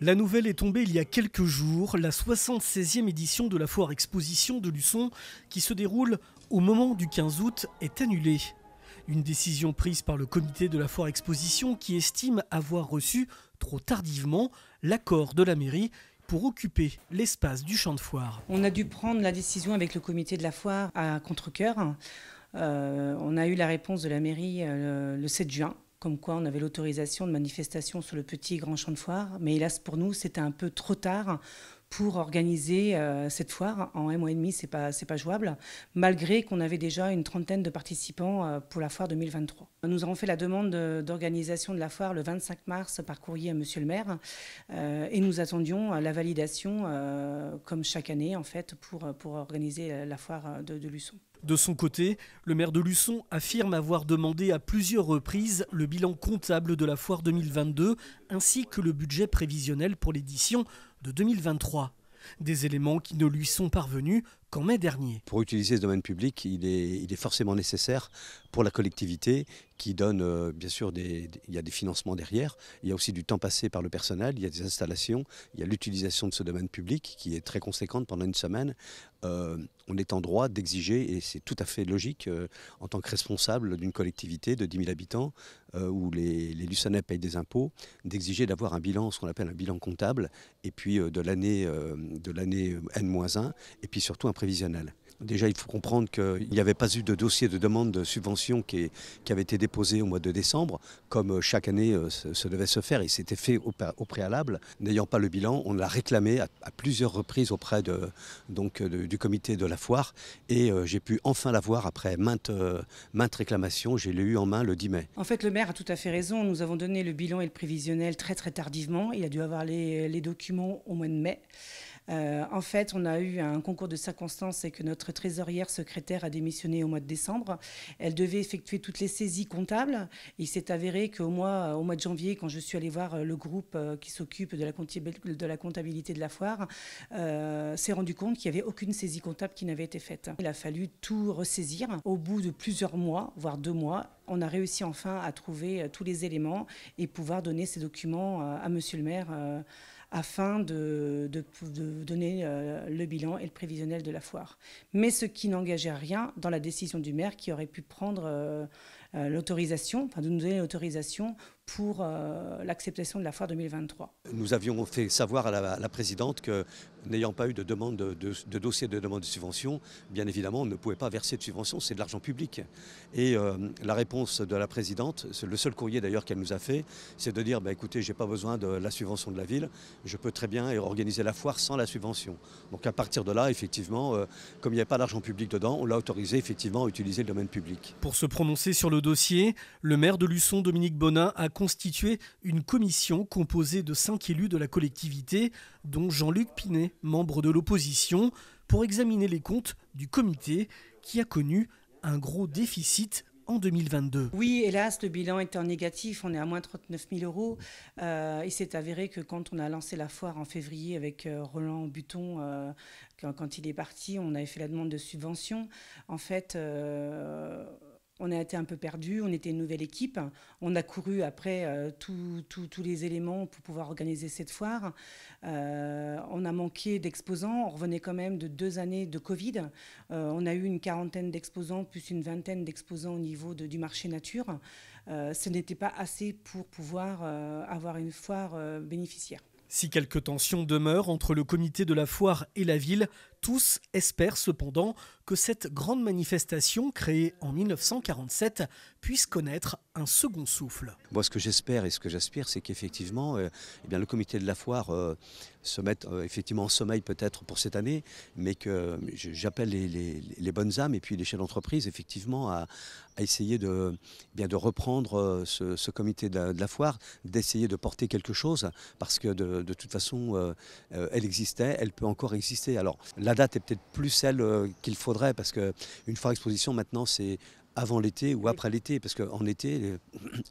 La nouvelle est tombée il y a quelques jours. La 76e édition de la foire exposition de Luçon, qui se déroule au moment du 15 août, est annulée. Une décision prise par le comité de la foire exposition qui estime avoir reçu trop tardivement l'accord de la mairie pour occuper l'espace du champ de foire. On a dû prendre la décision avec le comité de la foire à contre-cœur. On a eu la réponse de la mairie le 7 juin. Comme quoi on avait l'autorisation de manifestation sur le petit et grand champ de foire. Mais hélas pour nous, c'était un peu trop tard pour organiser cette foire. En un mois et demi, c'est pas jouable, malgré qu'on avait déjà une trentaine de participants pour la foire 2023. Nous avons fait la demande d'organisation de la foire le 25 mars par courrier à Monsieur le maire et nous attendions la validation, comme chaque année en fait, pour organiser la foire de Luçon. De son côté, le maire de Luçon affirme avoir demandé à plusieurs reprises le bilan comptable de la foire 2022 ainsi que le budget prévisionnel pour l'édition de 2023. Des éléments qui ne lui sont parvenus qu'en mai dernier. Pour utiliser ce domaine public, il est forcément nécessaire pour la collectivité qui donne, bien sûr, il y a des financements derrière, il y a aussi du temps passé par le personnel, il y a des installations, il y a l'utilisation de ce domaine public qui est très conséquente pendant une semaine. On est en droit d'exiger, et c'est tout à fait logique, en tant que responsable d'une collectivité de 10 000 habitants, où les Luçonnais payent des impôts, d'exiger d'avoir un bilan, ce qu'on appelle un bilan comptable, et puis de l'année N-1, et puis surtout un prévisionnel. Déjà, il faut comprendre qu'il n'y avait pas eu de dossier de demande de subvention qui avait été déposé au mois de décembre, comme chaque année se devait se faire. Il s'était fait au préalable. N'ayant pas le bilan, on l'a réclamé à plusieurs reprises auprès du comité de la foire. Et j'ai pu enfin l'avoir après maintes réclamations. J'ai eu en main le 10 mai. En fait, le maire a tout à fait raison. Nous avons donné le bilan et le prévisionnel très tardivement. Il a dû avoir les documents au mois de mai. En fait, on a eu un concours de circonstances et que notre trésorière secrétaire a démissionné au mois de décembre. Elle devait effectuer toutes les saisies comptables. Il s'est avéré qu'au mois de janvier, quand je suis allée voir le groupe qui s'occupe de la comptabilité de la foire, s'est rendu compte qu'il n'y avait aucune saisie comptable qui n'avait été faite. Il a fallu tout ressaisir. Au bout de plusieurs mois, voire 2 mois, on a réussi enfin à trouver tous les éléments et pouvoir donner ces documents à Monsieur le maire afin de donner le bilan et le prévisionnel de la foire. Mais ce qui n'engageait rien dans la décision du maire qui aurait pu prendre l'autorisation, enfin de nous donner l'autorisation pour l'acceptation de la foire 2023. Nous avions fait savoir à la présidente que, n'ayant pas eu de demande de dossier de demande de subvention, bien évidemment, on ne pouvait pas verser de subvention, c'est de l'argent public. Et la réponse de la présidente, c'est le seul courrier d'ailleurs qu'elle nous a fait, c'est de dire écoutez, j'ai pas besoin de la subvention de la ville, je peux très bien organiser la foire sans la subvention. Donc à partir de là, effectivement, comme il n'y avait pas d'argent public dedans, on l'a autorisé effectivement à utiliser le domaine public. Pour se prononcer sur le dossier, le maire de Luçon, Dominique Bonin, a constitué une commission composée de 5 élus de la collectivité, dont Jean-Luc Pinet, membre de l'opposition, pour examiner les comptes du comité qui a connu un gros déficit en 2022. Oui, hélas, le bilan était en négatif, on est à moins 39 000 euros. Il s'est avéré que quand on a lancé la foire en février avec Roland Buton, quand il est parti, on avait fait la demande de subvention. En fait, on a été un peu perdus, on était une nouvelle équipe. On a couru après tous les éléments pour pouvoir organiser cette foire. On a manqué d'exposants, on revenait quand même de 2 années de Covid. On a eu une quarantaine d'exposants, plus une vingtaine d'exposants au niveau du marché nature. Ce n'était pas assez pour pouvoir avoir une foire bénéficiaire. Si quelques tensions demeurent entre le comité de la foire et la ville, tous espèrent cependant que cette grande manifestation créée en 1947 puisse connaître un second souffle. Moi, ce que j'espère et ce que j'aspire, c'est qu'effectivement, le comité de la foire se mette effectivement en sommeil peut-être pour cette année, mais que j'appelle les bonnes âmes et puis les chefs d'entreprise effectivement à essayer de reprendre ce comité de la foire, d'essayer de porter quelque chose, parce que de toute façon, elle existait, elle peut encore exister. Alors, la date est peut-être plus celle qu'il faudrait, parce qu'une foire exposition maintenant, c'est avant l'été ou après l'été, parce qu'en été,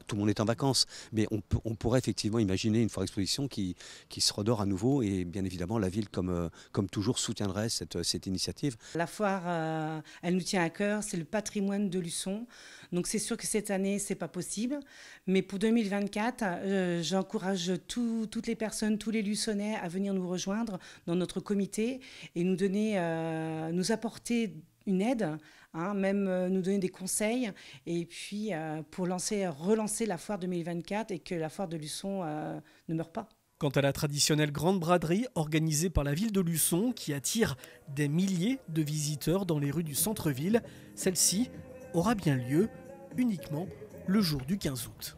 tout le monde est en vacances. Mais on pourrait effectivement imaginer une foire exposition qui se redore à nouveau, et bien évidemment la ville, comme toujours, soutiendrait cette initiative. La foire, elle nous tient à cœur, c'est le patrimoine de Luçon. Donc c'est sûr que cette année, c'est pas possible. Mais pour 2024, j'encourage toutes les personnes, tous les Luçonnais à venir nous rejoindre dans notre comité et nous apporter une aide, même nous donner des conseils, et puis pour relancer la foire 2024 et que la foire de Luçon ne meure pas. Quant à la traditionnelle grande braderie organisée par la ville de Luçon, qui attire des milliers de visiteurs dans les rues du centre-ville, celle-ci aura bien lieu uniquement le jour du 15 août.